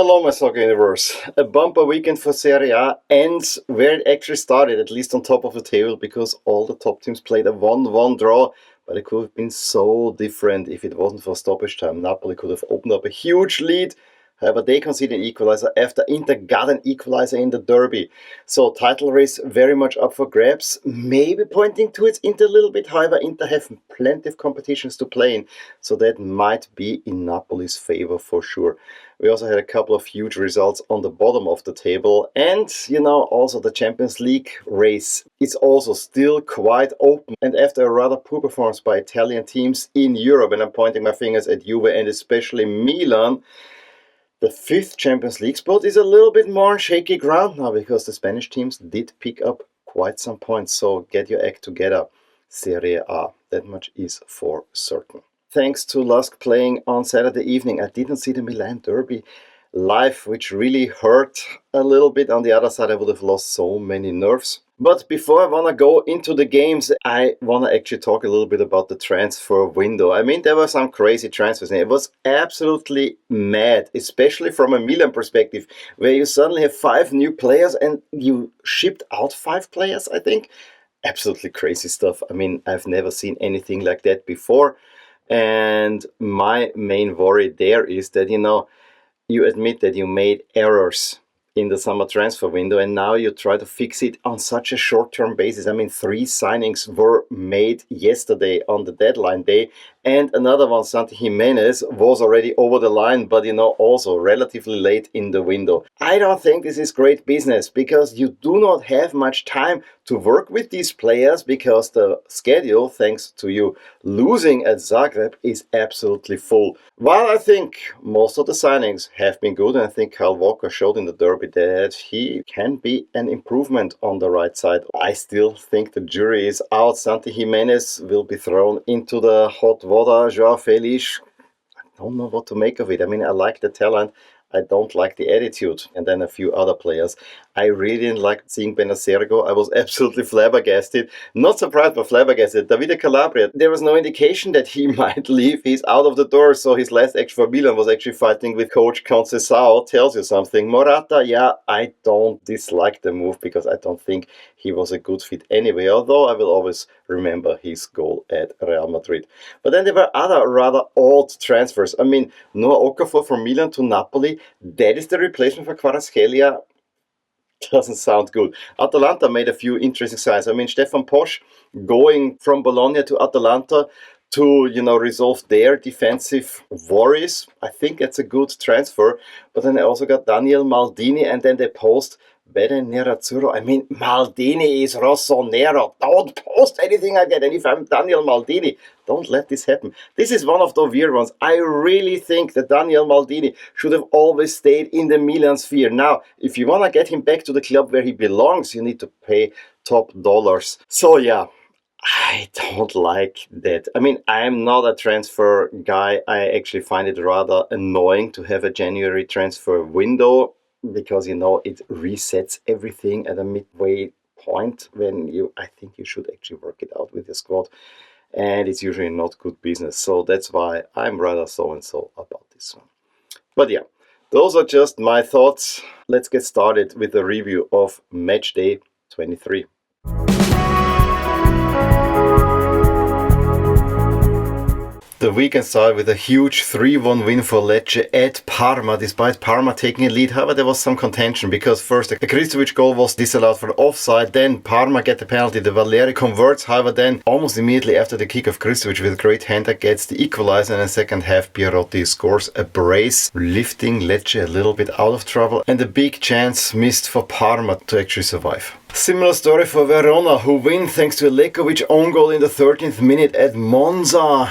Hello, my soccer universe. A bumper weekend for Serie A ends where it actually started, at least on top of the table, because all the top teams played a 1-1 draw. But it could have been so different if it wasn't for stoppage time. Napoli could have opened up a huge lead. However, they conceded an equalizer after Inter got an equalizer in the derby. So title race very much up for grabs. Maybe pointing towards Inter a little bit. However, Inter have plenty of competitions to play in. So that might be in Napoli's favor for sure. We also had a couple of huge results on the bottom of the table. And, also the Champions League race is also still quite open. And after a rather poor performance by Italian teams in Europe, and I'm pointing my fingers at Juve and especially Milan, the fifth Champions League spot is a little bit more on shaky ground now because the Spanish teams did pick up quite some points. So get your act together, Serie A. That much is for certain. Thanks to Lusk playing on Saturday evening, I didn't see the Milan derby live, which really hurt a little bit. On the other side, I would have lost so many nerves. But before I want to go into the games, I want to actually talk a little bit about the transfer window. I mean, there were some crazy transfers. And it was absolutely mad, especially from a Milan perspective, where you suddenly have 5 new players and you shipped out 5 players, I think. Absolutely crazy stuff. I mean, I've never seen anything like that before. And my main worry there is that, you admit that you made errors in the summer transfer window and now you try to fix it on such a short-term basis. I mean, 3 signings were made yesterday on the deadline day and another one, Santi Jimenez, was already over the line, but also relatively late in the window. I don't think this is great business because you do not have much time to work with these players because the schedule, thanks to you losing at Zagreb, is absolutely full. While I think most of the signings have been good, and I think Kyle Walker showed in the derby that he can be an improvement on the right side, I still think the jury is out. Santi Jimenez will be thrown into the hot water. Joao Felix, I don't know what to make of it. I mean, I like the talent. I don't like the attitude. And then a few other players. I really didn't like seeing Benacerrego. I was absolutely flabbergasted. Not surprised, but flabbergasted. Davide Calabria, there was no indication that he might leave. He's out of the door. So his last action for Milan was actually fighting with coach Conceição. Tells you something. Morata, I don't dislike the move because I don't think he was a good fit anyway. Although I will always remember his goal at Real Madrid. But then there were other rather odd transfers. I mean, Noah Okafor from Milan to Napoli. That is the replacement for Kvaratskhelia. Doesn't sound good. Atalanta made a few interesting signs. I mean, Stefan Posch going from Bologna to Atalanta to, resolve their defensive worries. I think that's a good transfer. But then they also got Daniel Maldini and then they post Bene Nerazzurro. I mean, Maldini is Rossonero. Don't post anything like that. And if I'm Daniel Maldini, don't let this happen. This is one of the weird ones. I really think that Daniel Maldini should have always stayed in the Milan sphere. Now, if you want to get him back to the club where he belongs, you need to pay top dollars. So, I don't like that. I mean, I'm not a transfer guy. I actually find it rather annoying to have a January transfer window because, it resets everything at a midway point when I think you should actually work it out with your squad. And it's usually not good business. So that's why I'm rather so-and-so about this one. But those are just my thoughts. Let's get started with the review of match day 23. The weekend started with a huge 3-1 win for Lecce at Parma, despite Parma taking a lead. However, there was some contention because first the Kristovic goal was disallowed for offside, then Parma get the penalty, the Valeri converts, however then almost immediately after the kick of Kristovic with a great hander gets the equalizer, and in the second half Pierotti scores a brace, lifting Lecce a little bit out of trouble, and a big chance missed for Parma to actually survive. Similar story for Verona, who win thanks to a Lekovic own goal in the 13th minute at Monza.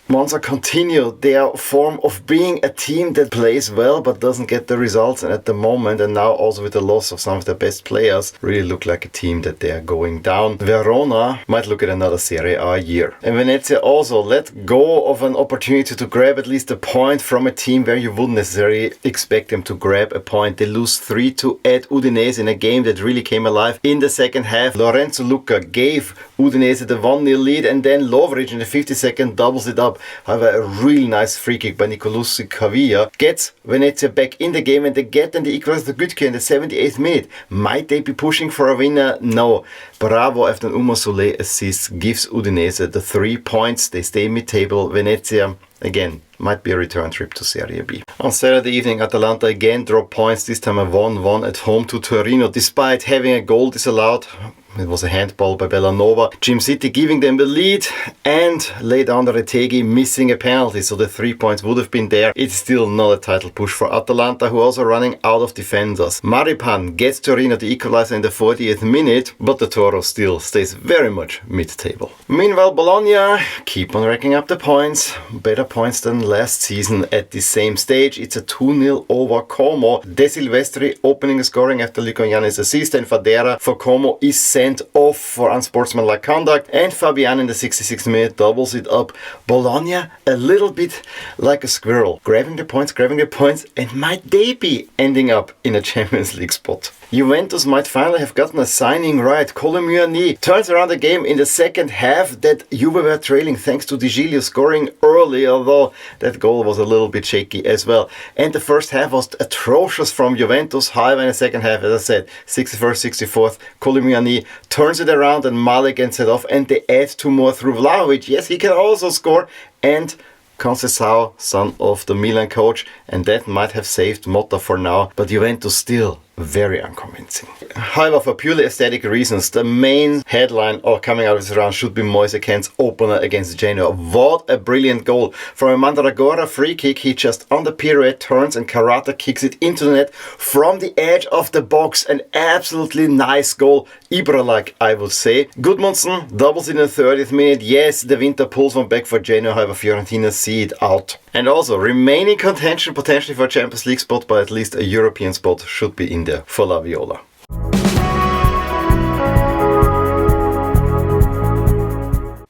Monza continue their form of being a team that plays well but doesn't get the results, and at the moment, and now also with the loss of some of their best players, really look like a team that they are going down. Verona might look at another Serie A year. And Venezia also let go of an opportunity to grab at least a point from a team where you wouldn't necessarily expect them to grab a point. They lose 3-2 at Udinese in a game that really came alive in the second half. Lorenzo Lucca gave Udinese the 1-0 lead, and then Lovric in the 52nd doubles it up. However, a really nice free kick by Nicolussi Cavilla gets Venezia back in the game, and they get then the equalizer to Gütke in the 78th minute. Might they be pushing for a winner? No. Bravo after an Uma Soler assist gives Udinese the 3 points. They stay mid-table. Venezia, again, might be a return trip to Serie B. On Saturday evening, Atalanta again dropped points, this time a 1-1 at home to Torino, despite having a goal disallowed. It was a handball by Bellanova. Jim City giving them the lead, and late on Retegui missing a penalty, so the 3 points would have been there. It's still not a title push for Atalanta, who are also running out of defenders. Maripan gets Torino the equalizer in the 40th minute, but the Toro still stays very much mid-table. Meanwhile, Bologna keep on racking up the points. Better points than last season at the same stage. It's a 2-0 over Como. De Silvestri opening the scoring after Licognani's assist, and Fadera for Como is sent off for unsportsmanlike conduct, and Fabian in the 66th minute doubles it up. Bologna a little bit like a squirrel, grabbing the points, and might they be ending up in a Champions League spot. Juventus might finally have gotten a signing right. Colomuani turns around the game in the second half that Juve were trailing thanks to Di Giglio scoring early, although that goal was a little bit shaky as well. And the first half was atrocious from Juventus. However, in the second half, as I said, 61st, 64th, Colomuani turns it around and Malik gets it off, and they add 2 more through Vlahovic. Yes, he can also score, and Conceição, son of the Milan coach, and that might have saved Motta for now, but Juventus still very unconvincing. However, for purely aesthetic reasons, the main headline coming out of this round should be Moise Kean's opener against Genoa. What a brilliant goal. From a Mandragora free kick, he just on the pirouette turns and karate kicks it into the net from the edge of the box. An absolutely nice goal, Ibra-like, I would say. Gudmundsson doubles in the 30th minute. Yes, the Winter pulls one back for Genoa, however Fiorentina see it out. And also, remaining contention potentially for a Champions League spot, but at least a European spot should be in there for La Viola.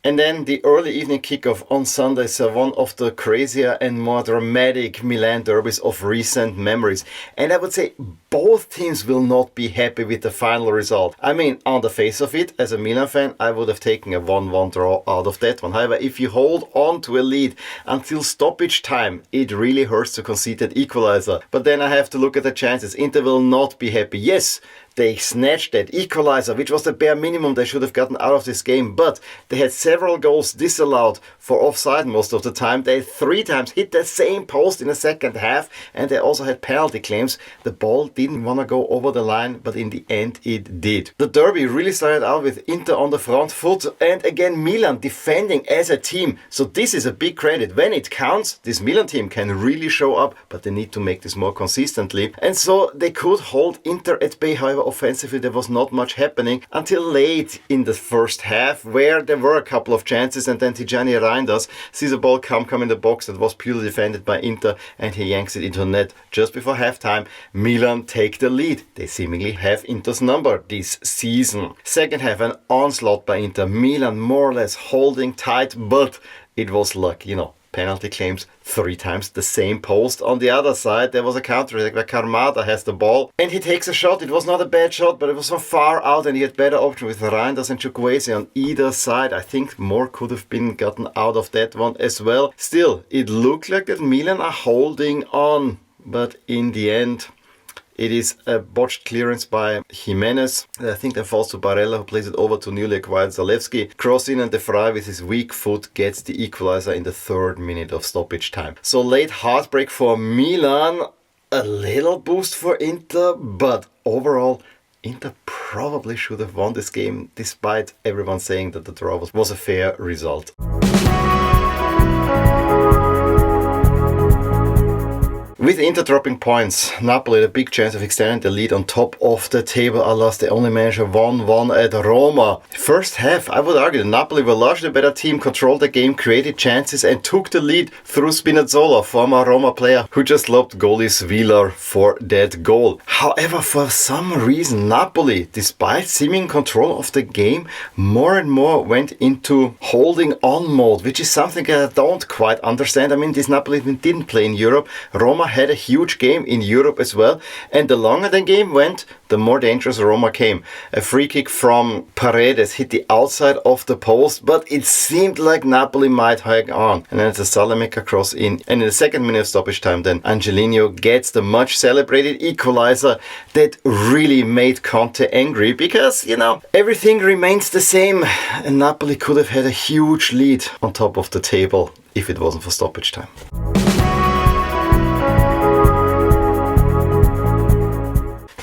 And then the early evening kickoff on Sunday saw one of the crazier and more dramatic Milan derbies of recent memories. And I would say both teams will not be happy with the final result. I mean, on the face of it, as a Milan fan, I would have taken a 1-1 draw out of that one. However, if you hold on to a lead until stoppage time, it really hurts to concede that equalizer. But then I have to look at the chances. Inter will not be happy. Yes, they snatched that equalizer, which was the bare minimum they should have gotten out of this game, but they had several goals disallowed for offside most of the time. They 3 times hit the same post in the second half, and they also had penalty claims. The ball didn't want to go over the line, but in the end it did. The derby really started out with Inter on the front foot, and again Milan defending as a team. So this is a big credit. When it counts, this Milan team can really show up, but they need to make this more consistently. And so they could hold Inter at bay. However, offensively there was not much happening until late in the first half, where there were a couple of chances, and then Tijani Reinders sees a ball come in the box that was purely defended by Inter, and he yanks it into the net just before halftime. Milan take the lead. They seemingly have Inter's number this season. Second half, an onslaught by Inter. Milan more or less holding tight, but it was luck, penalty claims 3 times the same post. On the other side, there was a counter-attack where Karmada has the ball and he takes a shot. It was not a bad shot, but it was from far out, and he had better option with Reinders and Chukwueze on either side. I think more could have been gotten out of that one as well. Still, it looked like that Milan are holding on, but in the end, it is a botched clearance by Jimenez. I think that falls to Barella, who plays it over to newly acquired Zalewski. Cross in, and De Vrij with his weak foot gets the equalizer in the 3rd minute of stoppage time. So late heartbreak for Milan, a little boost for Inter, but overall Inter probably should have won this game, despite everyone saying that the draw was a fair result. With Inter dropping points, Napoli had a big chance of extending the lead on top of the table. Alas, they only managed a 1-1 at Roma. First half, I would argue that Napoli were largely a better team, controlled the game, created chances, and took the lead through Spinazzola, former Roma player, who just lobbed goalie Svilar for that goal. However, for some reason, Napoli, despite seeming control of the game, more and more went into holding on mode, which is something I don't quite understand. I mean, this Napoli didn't play in Europe. Roma had a huge game in Europe as well, and the longer the game went, the more dangerous Roma came. A free kick from Paredes hit the outside of the post, but it seemed like Napoli might hang on. And then it's a Salamaker cross in. And in the second minute of stoppage time, then Angelino gets the much celebrated equalizer that really made Conte angry because, everything remains the same. And Napoli could have had a huge lead on top of the table if it wasn't for stoppage time.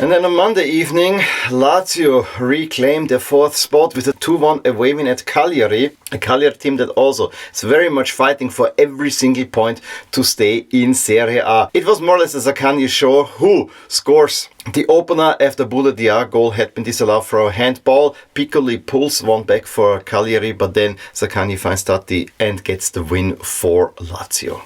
And then on Monday evening, Lazio reclaimed their fourth spot with a 2-1 away win at Cagliari. A Cagliari team that also is very much fighting for every single point to stay in Serie A. It was more or less a Zaccagni show who scores the opener after Boula Dia goal had been disallowed for a handball. Piccoli pulls one back for Cagliari, but then Zaccagni finds Tatti and gets the win for Lazio.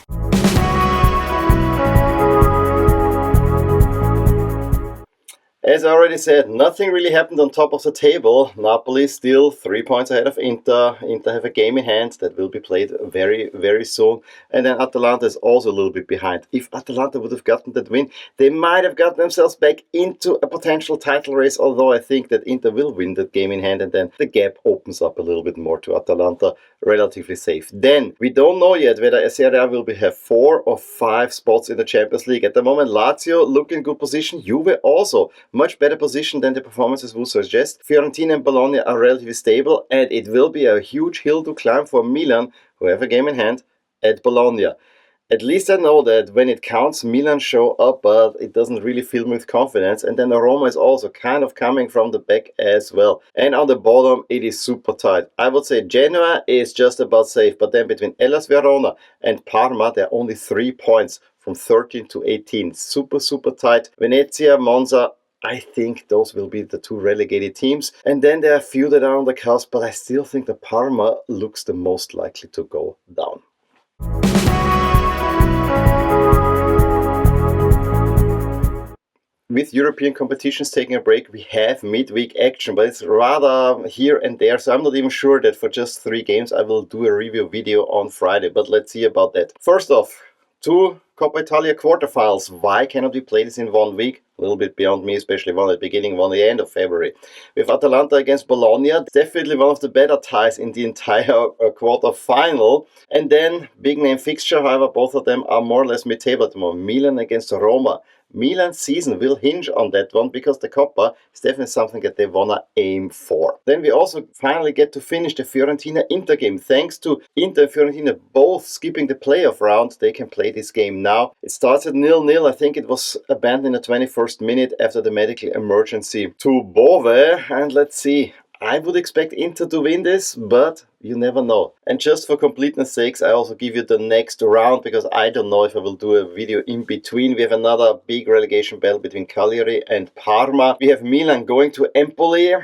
As I already said, nothing really happened on top of the table. Napoli still 3 points ahead of Inter. Inter have a game in hand that will be played very, very soon. And then Atalanta is also a little bit behind. If Atalanta would have gotten that win, they might have gotten themselves back into a potential title race, although I think that Inter will win that game in hand, and then the gap opens up a little bit more to Atalanta, relatively safe. Then, we don't know yet whether Serie A will have 4 or 5 spots in the Champions League. At the moment, Lazio look in good position. Juve also much better position than the performances would suggest. Fiorentina and Bologna are relatively stable, and it will be a huge hill to climb for Milan, who have a game in hand at Bologna. At least I know that when it counts, Milan show up, but it doesn't really fill me with confidence. And then Roma is also kind of coming from the back as well. And on the bottom, it is super tight. I would say Genoa is just about safe, but then between Hellas Verona and Parma, there are only 3 points from 13 to 18. Super, super tight. Venezia, Monza, I think those will be the 2 relegated teams. And then there are a few that are on the cusp, but I still think the Parma looks the most likely to go down. With European competitions taking a break, we have midweek action, but it's rather here and there, so I'm not even sure that for just 3 games I will do a review video on Friday, but let's see about that. First off, 2 Coppa Italia quarterfinals. Why cannot we play this in 1 week? A little bit beyond me, especially one at the beginning, one at the end of February. With Atalanta against Bologna, definitely one of the better ties in the entire quarter final. And then, big name fixture, however, both of them are more or less mid-table at the moment. Milan against Roma. Milan's season will hinge on that one because the Coppa is definitely something that they want to aim for. Then we also finally get to finish the Fiorentina-Inter game. Thanks to Inter and Fiorentina both skipping the playoff round, they can play this game now. It starts at 0-0. I think it was abandoned in the 21st minute after the medical emergency to Bove. And let's see. I would expect Inter to win this, but you never know. And just for completeness sakes, I also give you the next round because I don't know if I will do a video in between. We have another big relegation battle between Cagliari and Parma. We have Milan going to Empoli.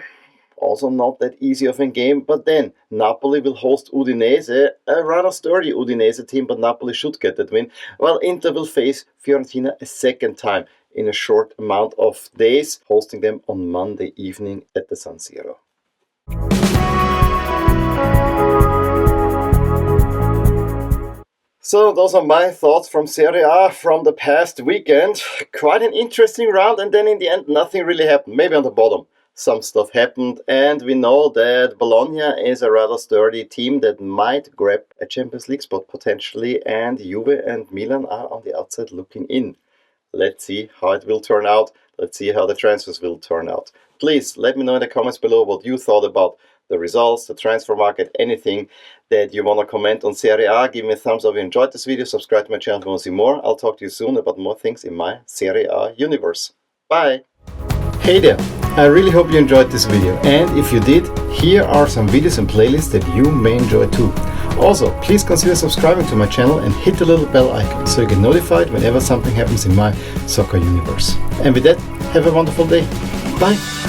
Also not that easy of a game, but then Napoli will host Udinese, a rather sturdy Udinese team, but Napoli should get that win. While Inter will face Fiorentina a second time in a short amount of days, hosting them on Monday evening at the San Siro. So those are my thoughts from Serie A from the past weekend. Quite an interesting round, and then in the end nothing really happened. Maybe on the bottom some stuff happened, and we know that Bologna is a rather sturdy team that might grab a Champions League spot potentially, and Juve and Milan are on the outside looking in. Let's see how it will turn out. Let's see how the transfers will turn out. Please let me know in the comments below what you thought about the results, the transfer market, anything that you want to comment on Serie A. Give me a thumbs up if you enjoyed this video. Subscribe to my channel if you want to see more. I'll talk to you soon about more things in my Serie A universe. Bye! Hey there! I really hope you enjoyed this video, and if you did, here are some videos and playlists that you may enjoy too. Also, please consider subscribing to my channel and hit the little bell icon so you get notified whenever something happens in my soccer universe. And with that, have a wonderful day. Bye!